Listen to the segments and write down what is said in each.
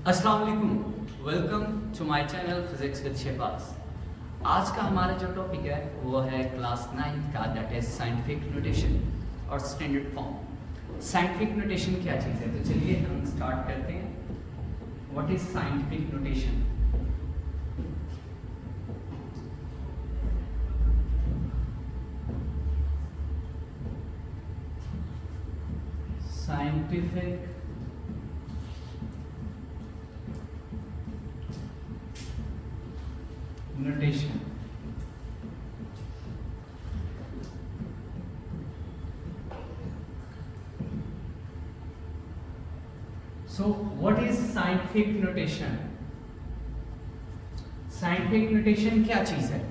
अस्सलाम वालेकुम, welcome to my channel physics with Shahbaz. आज का हमारा जो टॉपिक है वो है क्लास 9 का, दैट इज साइंटिफिक नोटेशन और स्टैंडर्ड फॉर्म। साइंटिफिक नोटेशन क्या चीज़ है, तो चलिए हम स्टार्ट करते हैं। What is scientific notation? Scientific notation. So what is scientific notation? Scientific notation क्या चीज है?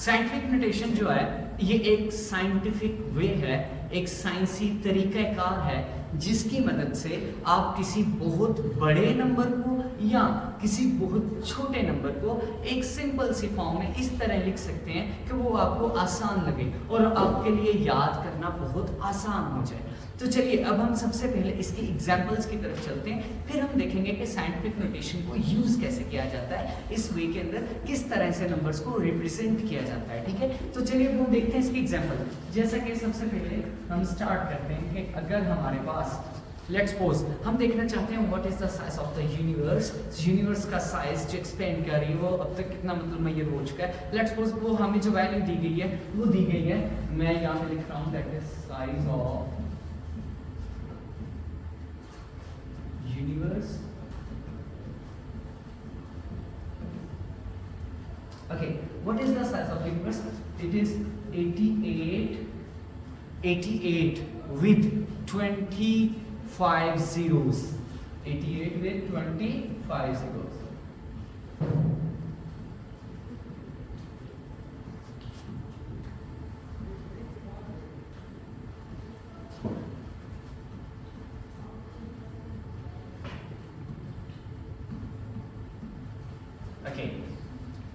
Scientific notation जो है ये एक साइंटिफिक वे है, एक साइंसी तरीक़ाकार है जिसकी मदद से आप किसी बहुत बड़े नंबर को या किसी बहुत छोटे नंबर को एक सिंपल सी फॉर्म में इस तरह लिख सकते हैं कि वो आपको आसान लगे और आपके लिए याद करना बहुत आसान हो जाए। तो चलिए अब हम सबसे पहले इसकी एग्जांपल्स की तरफ चलते हैं, फिर हम देखेंगे कि साइंटिफिक नोटेशन को यूज़ कैसे किया जाता है, इस वे के अंदर किस तरह से नंबर्स को रिप्रेजेंट किया जाता है। ठीक है, तो चलिए अब हम देखते हैं इसकी एग्जांपल। जैसा कि सबसे पहले हम स्टार्ट करते हैं कि अगर हमारे पास लेट्स सपोज हम देखना चाहते हैं what is the size of the universe. Universe का साइज जो एक्सपेंड कर रही है वो अब तक कितना मतलब मैयर हो चुका है। लेट्स सपोज वो हमें जो वैल्यू दी गई है वो दी गई है, मैं यहाँ पे लिख रहा हूँ that is size of universe. Okay, what is the size of universe? It is 88 with 25 zeros. 88 with 25 zeros. Okay.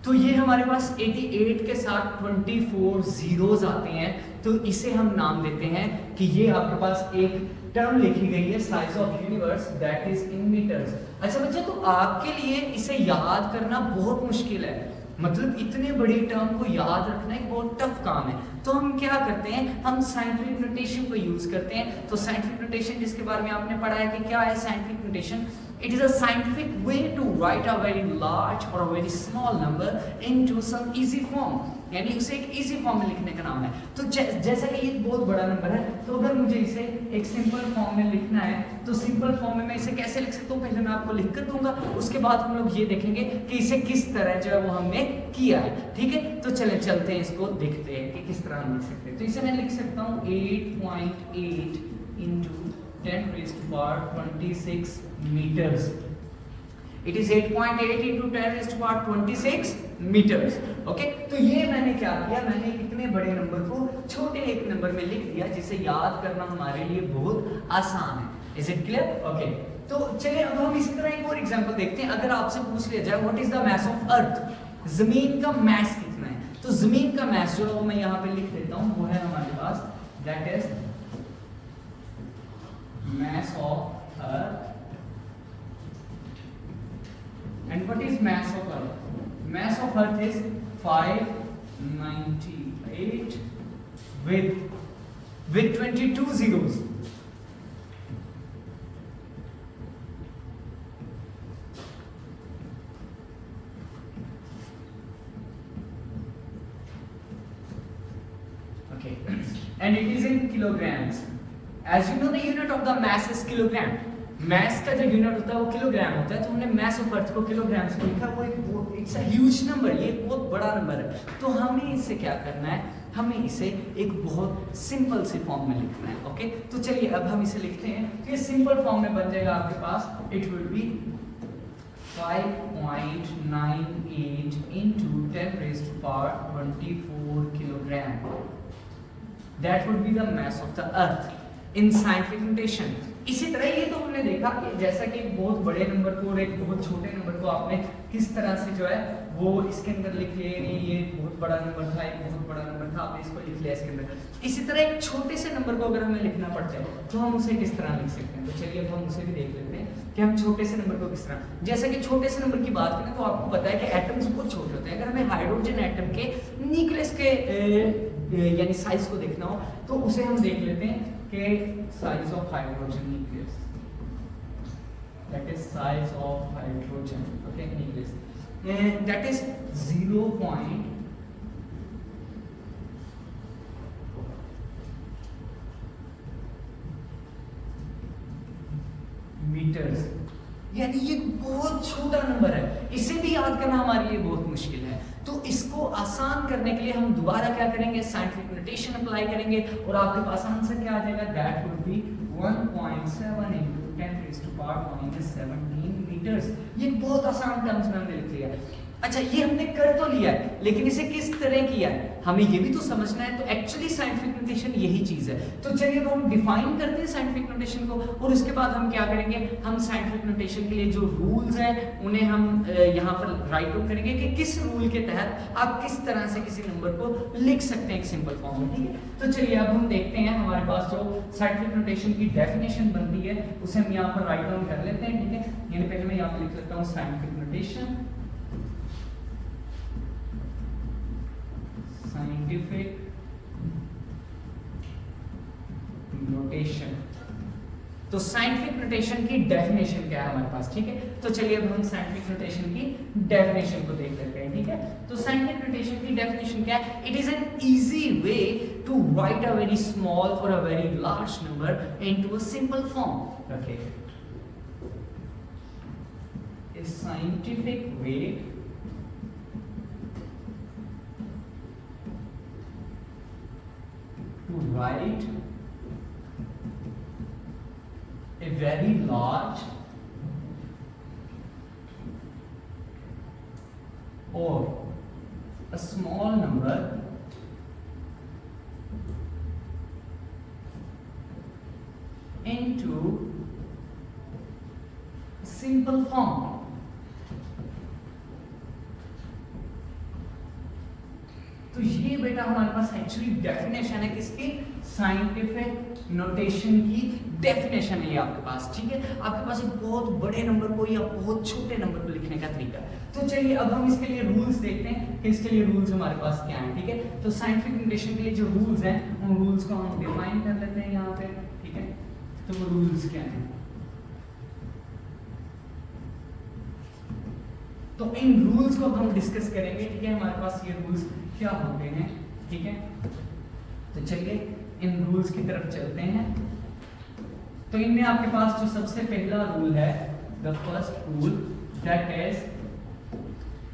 तो ये हमारे पास 88 के साथ 24 जीरोस आते हैं, तो इसे हम नाम देते हैं कि ये आपके पास एक टर्म लिखी गई है size of universe that is in metres. अच्छा बच्चे, तो आपके लिए इसे याद करना बहुत मुश्किल है, मतलब इतने बड़ी टर्म को याद रखना एक बहुत टफ काम है। तो हम क्या करते हैं, हम साइंटिफिक नोटेशन को यूज करते हैं। तो साइंटिफिक नोटेशन जिसके बारे में आपने पढ़ा है कि क्या है scientific notation, it is a scientific way to write a very large or a very small number into some easy form, यानी उसे एक इजी फॉर्म में लिखने का नाम है। तो जैसा कि ये बहुत बड़ा नंबर है, तो अगर मुझे इसे एक सिंपल फॉर्म में लिखना है तो सिंपल फॉर्म में मैं इसे कैसे लिख सकता हूँ, पहले मैं आपको लिख कर दूंगा, उसके बाद हम लोग ये देखेंगे कि इसे किस तरह जो है वो हमने किया है। ठीक है, तो चले चलते हैं, इसको देखते हैं कि किस तरह हम लिख सकते हैं। तो इसे मैं लिख सकता हूँ 8.8 into 10 raised to power 26 meters. It is 8.8 into 10 raised to power 26 meters. Okay, तो ये मैंने क्या किया, मैंने इतने बड़े नंबर को छोटे एक नंबर में लिख दिया जिसे याद करना हमारे लिए बहुत आसान है। Is it clear? ओके, तो चलिए अब हम इसी तरह एक और एग्जांपल देखते हैं। अगर आपसे पूछ लिया जाए what is the mass of earth, जमीन का मास कितना है, तो जमीन का मास जो है वो मैं यहाँ पे लिख देता हूँ, वो है हमारे पास that is mass of earth। and what is mass of earth? Mass of earth is 598 with 22 zeros। okay, and it is in kilograms। As you know the unit of the mass is kilogram। mass का जो unit होता है वो kilogram होता है, तो हमने mass of earth को किलोग्राम्स में लिखा। वो इट्स अ ह्यूज नंबर, ये एक बहुत बड़ा नंबर है। तो हमें इसे क्या करना है, हमें इसे एक बहुत सिंपल सी फॉर्म में लिखना है। ओके, तो चलिए अब हम इसे लिखते हैं। तो ये सिंपल फॉर्म में बन जाएगा आपके पास, it will be 5.98 into 10 raised to power 24 kilogram। That would be the mass of the earth in scientific notation. इसी तरह ये तो हमने देखा कि जैसा कि एक बहुत बड़े नंबर को और एक बहुत छोटे नंबर को आपने किस तरह से जो है वो इसके अंदर लिख लिया, ये बहुत बड़ा नंबर था, एक बहुत बड़ा नंबर था, आपने इसको लिख लिया इसके अंदर। इसी तरह एक छोटे से नंबर को अगर हमें लिखना पड़ता है तो हम उसे किस तरह लिख सकते हैं, तो चलिए अब हम उसे भी देख लेते हैं। कि हम छोटे से नंबर को किस तरह, जैसे कि छोटे से नंबर की बात करें तो आपको पता है कि एटम्स बहुत छोटे होते हैं। अगर हमें हाइड्रोजन एटम के न्यूक्लियस के यानी साइज को देखना हो तो उसे हम देख लेते हैं कि size of hydrogen nucleus, that is size of hydrogen okay nucleus, that is 0. Metres, यानी ये बहुत छोटा नंबर है, इसे भी याद करना हमारे लिए बहुत मुश्किल है। तो इसको आसान करने के लिए हम दोबारा क्या करेंगे, साइंटिफिक नोटेशन अप्लाई करेंगे और आपके पास आंसर क्या आ जाएगा, that would be 1.7 into 10⁻⁻17 metres. ये बहुत आसान टर्म्स में हमने लिख लिया है। अच्छा ये हमने कर तो लिया है, लेकिन इसे किस तरह किया है हमें ये भी तो समझना है। तो एक्चुअली साइंटिफिक नोटेशन यही चीज है। तो चलिए अब हम डिफाइन करते हैं साइंटिफिक नोटेशन को और उसके बाद हम क्या करेंगे, हम साइंटिफिक नोटेशन के लिए जो रूल्स हैं उन्हें हम यहाँ पर राइट आउट करेंगे कि किस रूल के तहत आप किस तरह से किसी नंबर को लिख सकते हैं एक सिंपल फॉर्म में, ठीक है। तो चलिए अब हम देखते हैं हमारे पास जो साइंटिफिक नोटेशन की डेफिनेशन बनती है उसे हम यहाँ पर राइट डाउन कर लेते हैं, ठीक है। यानी पहले मैं यहाँ पर लिख लेता हूँ साइंटिफिक नोटेशन, साइंटिफिक नोटेशन। तो साइंटिफिक नोटेशन की डेफिनेशन क्या है हमारे पास, ठीक है। तो चलिए अब हम साइंटिफिक नोटेशन की डेफिनेशन को देख लेते हैं, ठीक है। तो साइंटिफिक नोटेशन की डेफिनेशन क्या है, it is an easy way to write a very small और a very large number into a simple form. Okay, a scientific way to write a very large or a small number into a simple form। तो ये बेटा हमारे पास actually definition है किसकी, scientific notation की definition है ये आपके पास, ठीक है। आपके पास एक बहुत बड़े नंबर को या बहुत छोटे नंबर को लिखने का तरीका है। तो चलिए अब हम इसके लिए रूल्स देखते हैं कि इसके लिए रूल्स हमारे पास क्या हैं, ठीक है। तो साइंटिफिक नोटेशन के लिए जो रूल्स हैं उन रूल्स को हम डिफाइन कर लेते हैं यहाँ पे, ठीक है। तो वो रूल्स क्या हैं, तो इन रूल्स को अब हम डिस्कस करेंगे, ठीक है। हमारे पास ये रूल्स क्या होते हैं, ठीक है। तो चलिए इन रूल्स की तरफ चलते हैं। तो इनमें आपके पास जो सबसे पहला रूल है, the first rule, that is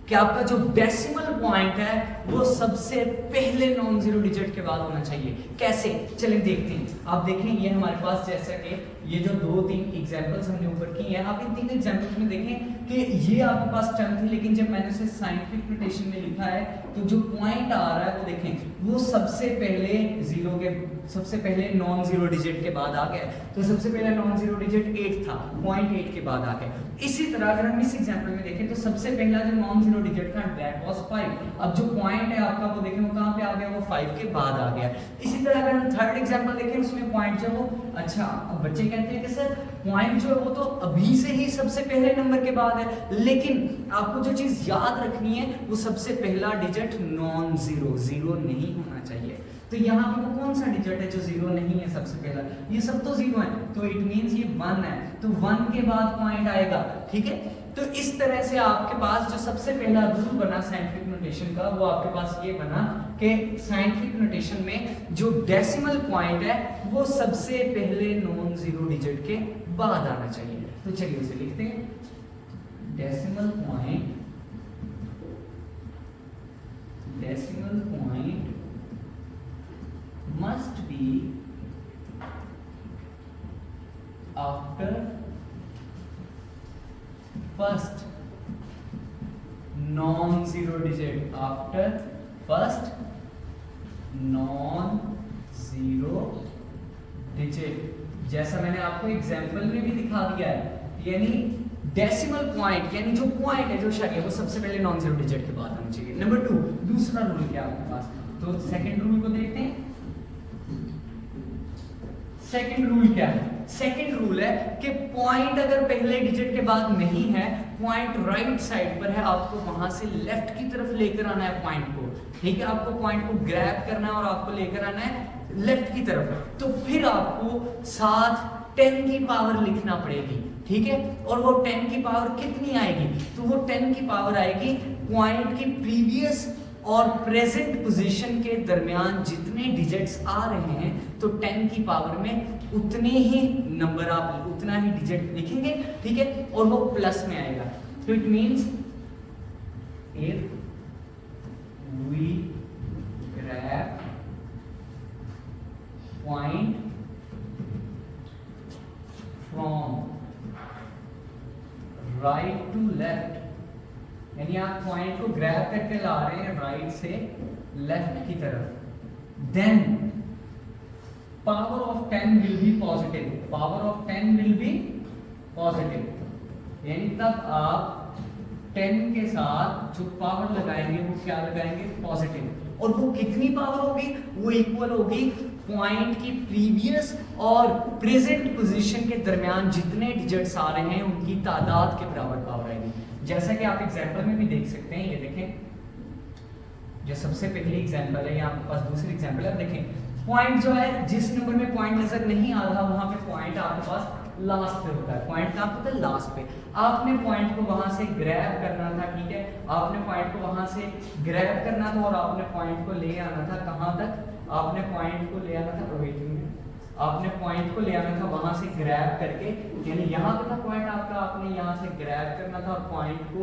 कि आपका जो डेसिमल पॉइंट है वो सबसे पहले नॉन जीरो डिजिट के बाद होना चाहिए। कैसे, चलिए देखते हैं। आप देखें ये हमारे पास जैसा कि ये जो 2-3 एग्जांपल्स हमने ऊपर की हैं, आप इन 3 एग्जांपल्स में देखें कि ये आपके पास टर्म थी, लेकिन जब मैंने उसे साइंटिफिक नोटेशन में लिखा है तो जो पॉइंट आ रहा है वो देखें वो सबसे पहले जीरो के सबसे पहले नॉन जीरो डिजिट के बाद आ गया। तो सबसे पहले नॉन जीरो डिजिट 8 था, 0.8 के बाद आ गया। इसी तरह अगर हम इस एग्जांपल में देखें तो सबसे पहला जो नॉन जीरो डिजिट था दैट वाज 5। अब जो पॉइंट है आपका वो देखें वो कहां पे आ गया, वो 5 के बाद आ गया। इसी तरह अगर हम थर्ड एग्जांपल देखें उसमें पॉइंट जो वो, अच्छा अब बच्चे कहते हैं कि सर पॉइंट जो है वो तो अभी से ही सबसे पहले नंबर के बाद है, लेकिन आपको जो चीज याद रखनी है वो सबसे पहला डिजिट नॉन जीरो, जीरो नहीं होना चाहिए। तो यहाँ पे वो कौन सा डिजिट है जो जीरो नहीं है सबसे पहला, ये सब तो जीरो है, तो इट मींस ये 1 है, तो 1 के बाद पॉइंट आएगा, ठीक है। तो इस तरह से आपके पास जो सबसे पहला रूल बना साइंटिफिक नोटेशन का वो आपके पास ये बना कि साइंटिफिक नोटेशन में जो डेसिमल पॉइंट है वो सबसे पहले नॉन जीरो डिजिट के बाद आना चाहिए। तो चलिए उसे लिखते हैं, decimal point must be after first non-zero digit, after first non-zero digit, जैसा मैंने आपको एग्जाम्पल में भी दिखा दिया है। यानी डेसिमल पॉइंट यानी जो पॉइंट है जो शक है वो सबसे पहले नॉन जीरो डिजिट के बाद आना चाहिए। नंबर 2 दूसरा रूल क्या है आपके पास, तो सेकंड रूल को देखते हैं। सेकंड रूल क्या है? सेकंड रूल है कि पॉइंट अगर पहले डिजिट के बाद नहीं है, पॉइंट राइट साइड पर है, आपको वहां से लेफ्ट की तरफ लेकर आना है पॉइंट को, ठीक है? आपको पॉइंट को ग्रैब करना है और आपको लेकर आना है लेफ्ट की तरफ। तो फिर आपको साथ 10 की पावर लिखना पड़ेगी, ठीक है? और वो 10 की पावर कितनी आएगी? तो वो 10 की पावर आएगी पॉइंट की प्रीवियस और प्रेजेंट पोजीशन के दरमियान जितने डिजिट्स आ रहे हैं, तो 10 की पावर में उतने ही नंबर आप उतना ही डिजिट लिखेंगे, ठीक है? और वो प्लस में आएगा। तो it means if we grab point from right to left, यानी आप पॉइंट को ग्रैब करके ला रहे हैं राइट से लेफ्ट की तरफ, then power of 10 will be positive, power of 10 will be positive, यानी तब आप 10 के साथ जो पावर लगाएंगे वो क्या लगाएंगे? पॉजिटिव। और वो कितनी पावर होगी? वो इक्वल होगी पॉइंट की प्रीवियस और प्रेजेंट पोजीशन के दरमियान जितने डिजिट्स आ रहे हैं उनकी तादाद के बराबर पावर आएगी। जैसा कि आप एग्जांपल में भी देख सकते हैं, ये देखें, जो सबसे पहली एग्जांपल है, यहाँ आपके पास दूसरी एग्जांपल है, देखें पॉइंट जो है, जिस नंबर में पॉइंट नजर नहीं आ रहा वहां पे पॉइंट आपके पास लास्ट पे होता है, पॉइंट कहाँ पे होता है? लास्ट पे। आपने पॉइंट को वहां से ग्रैब करना था, ठीक है? आपने पॉइंट को वहां से ग्रैब करना था और आपने पॉइंट को ले आना था कहां तक? आपने पॉइंट को ले आना था, आपने पॉइंट को ले आना था वहां से ग्रैब करके, यानी यहाँ पे था पॉइंट आपका, आपने यहाँ से ग्रैब करना था और पॉइंट को,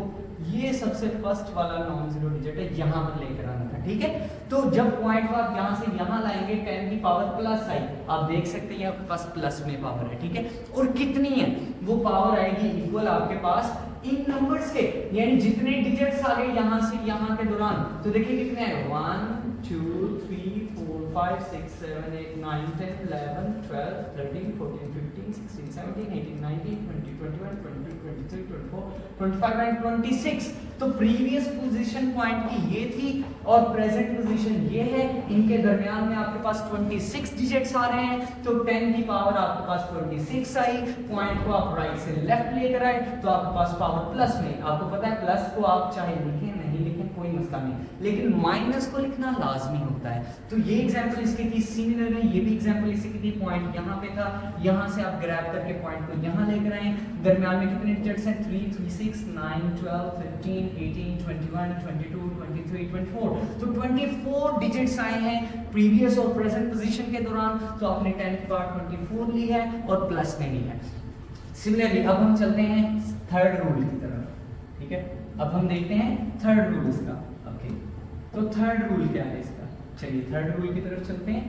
ये सबसे फर्स्ट वाला नॉन जीरो डिजिट है, यहाँ पर लेकर आना था, ठीक है? तो जब पॉइंट को आप यहाँ से यहाँ लाएंगे, 10 की पावर प्लस आई, आप देख सकते हैं आपके पास प्लस में पावर है, ठीक है? और कितनी है वो पावर? आएगी इक्वल आपके पास इन नंबर्स के, यानी जितने डिजिट्स आ गए यहाँ से यहाँ के दौरान, तो देखिए कितने हैं? 1 2 3 4 5 6 7 8 9 10 11 12 13 14 15 16 17 18 19 20 21 22 23 24 25 एंड 26। तो प्रीवियस पोजीशन पॉइंट की ये थी और प्रेजेंट पोजीशन ये है, इनके दरमियान में आपके पास 26 डिजिट्स आ रहे हैं, तो 10 की पावर आपके पास 26 आई, पॉइंट को आप राइट से लेफ्ट लेकर आए तो आपके पास पावर प्लस में। आपको पता है प्लस को आप चाहे लिखें नहीं लिखें कोई मसला नहीं, लेकिन माइनस को लिखना लाजमी होता है। तो ये एग्जांपल इसकी थी, सिमिलर है ये भी एग्जांपल इसकी थी, पॉइंट यहाँ पे था, यहाँ से आप ग्रैब करके पॉइंट को यहाँ लेकर आए, दरमियान में कितने डिजिट्स हैं? 3 3 6 9 12 15 18 21 22 23 24, तो 24 डिजिट्स आए हैं प्रीवियस और प्रेजेंट पोजीशन के दौरान, तो आपने 10 की पावर 24 ली है और प्लस में ली है। सिमिलरली अब हम चलते हैं थर्ड रूल की तरफ, ठीक है? अब हम देखते हैं थर्ड रूल इसका। ओके, तो थर्ड रूल क्या है इसका? चलिए थर्ड रूल की तरफ चलते हैं।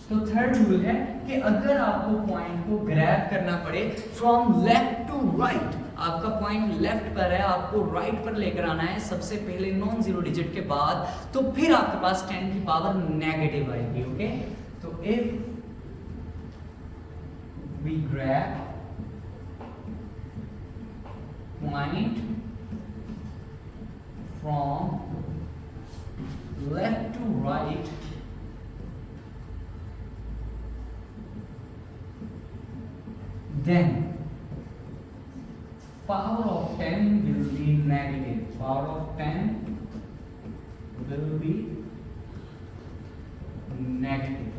तो थर्ड रूल है कि अगर आपको पॉइंट को ग्रैब करना पड़े फ्रॉम लेफ्ट टू राइट, आपका पॉइंट लेफ्ट पर है, आपको राइट पर लेकर आना है सबसे पहले नॉन जीरो डिजिट के बाद, तो फिर आपके पास 10 की पावर नेगेटिव आएगी। ओके, तो if we grab point from left to right, then power of 10 will be negative, power of 10 will be negative।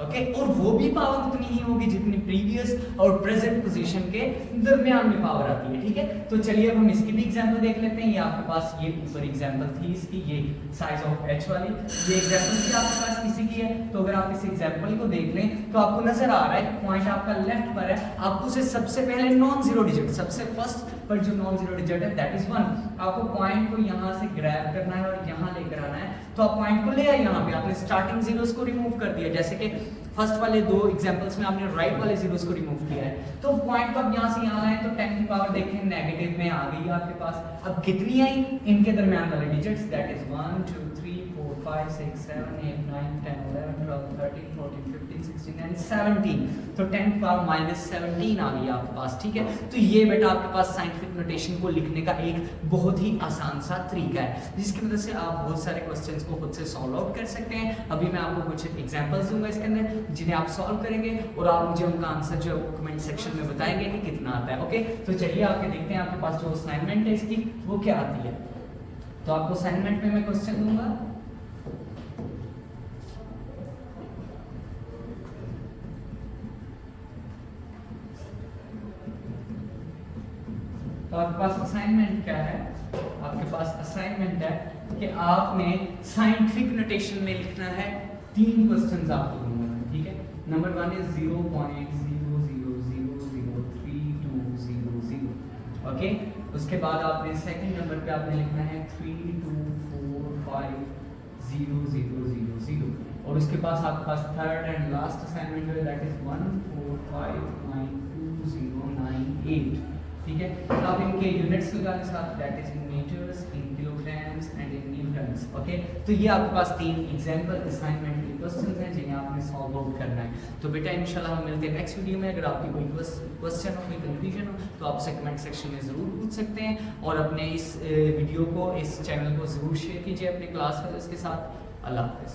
Okay, और वो भी पावर उतनी ही होगी जितनी प्रीवियस और प्रेजेंट पोजीशन के दरमियान में पावर आती है, ठीक है? तो चलिए अब हम इसकी भी एग्जांपल देख लेते हैं। ये आपके पास ये ऊपर एग्जांपल थी इसकी, ये साइज ऑफ h वाली, ये एग्जांपल भी आपके पास किसी की है, तो अगर आप इस एग्जांपल को देख लें तो आपको नजर आ रहा है पॉइंट आपका लेफ्ट पर है, आपको उसे सबसे पहले नॉन जीरो डिजिट, सबसे फर्स्ट पर जो नॉन जीरो डिजिट है दैट इज 1, आपको पॉइंट को यहाँ से ग्रैब करना है और यहाँ लेकर आना है, तो आप पॉइंट को ले आए, यहाँ पे आपने स्टार्टिंग जीरोस को रिमूव कर दिया, जैसे कि फर्स्ट वाले दो एग्जांपल्स में आपने राइट वाले जीरोस को रिमूव किया है, तो पॉइंट को अब यहाँ से यहाँ लाए तो 10 की पावर देखें नेगेटिव में आ गई आपके पास। अब कितनी आई? इनके दरमियान वाले डिजिट्स दैट इज 1 2 3 4 5 6 7 8 9 10 11 12 13 14 15 16 16 and 17, तो 10 पावर माइनस 17 आ गई आपके पास, ठीक है। तो ये बेटा आपके पास साइंटिफिक नोटेशन को लिखने का एक बहुत ही आसान सा तरीका है, जिसकी मदद से आप बहुत सारे क्वेश्चंस को खुद से सॉल्व आउट कर सकते हैं। अभी मैं आपको कुछ एग्जांपल्स दूंगा इसके अंदर, जिन्हें आप सॉल्व करेंगे और आप मुझे उनका आंसर जो कमेंट सेक्शन में बताएंगे कि कितना आता है। ओके, तो चलिए आपके देखते हैं आपके पास जो असाइनमेंट है इसकी वो क्या आती है। तो आपको असाइनमेंट में मैं क्वेश्चन दूंगा, तो आपके पास असाइनमेंट क्या है, आपके पास असाइनमेंट है कि आपने साइंटिफिक नोटेशन में लिखना है 3 क्वेश्चंस आपको दूंगा, ठीक है। Number 1 is 0.00032000, okay. उसके बाद आपने सेकंड नंबर पे आपने लिखना है 32450000, और उसके पास आपके पास थर्ड एंड लास्ट असाइनमेंट है, दैट इज 145920998, ठीक है। तो आप इनके यूनिट्स लगाने साथ, that is in metres, in kilograms and in newtons, okay. तो ये आपके पास 3 एग्जांपल असाइनमेंट के क्वेश्चंस हैं जिन्हें आपने सॉल्व आउट करना है। तो बेटा इंशाल्लाह हम मिलते हैं नेक्स्ट वीडियो में। अगर आपकी कोई क्वेश्चन हो, कोई कंफ्यूजन हो, तो आप उसे कमेंट सेक्शन में ज़रूर पूछ सकते हैं, और अपने इस वीडियो को, इस चैनल को ज़रूर शेयर कीजिए अपने क्लास फेलोज़ के साथ। अल्लाह हाफ़िज़।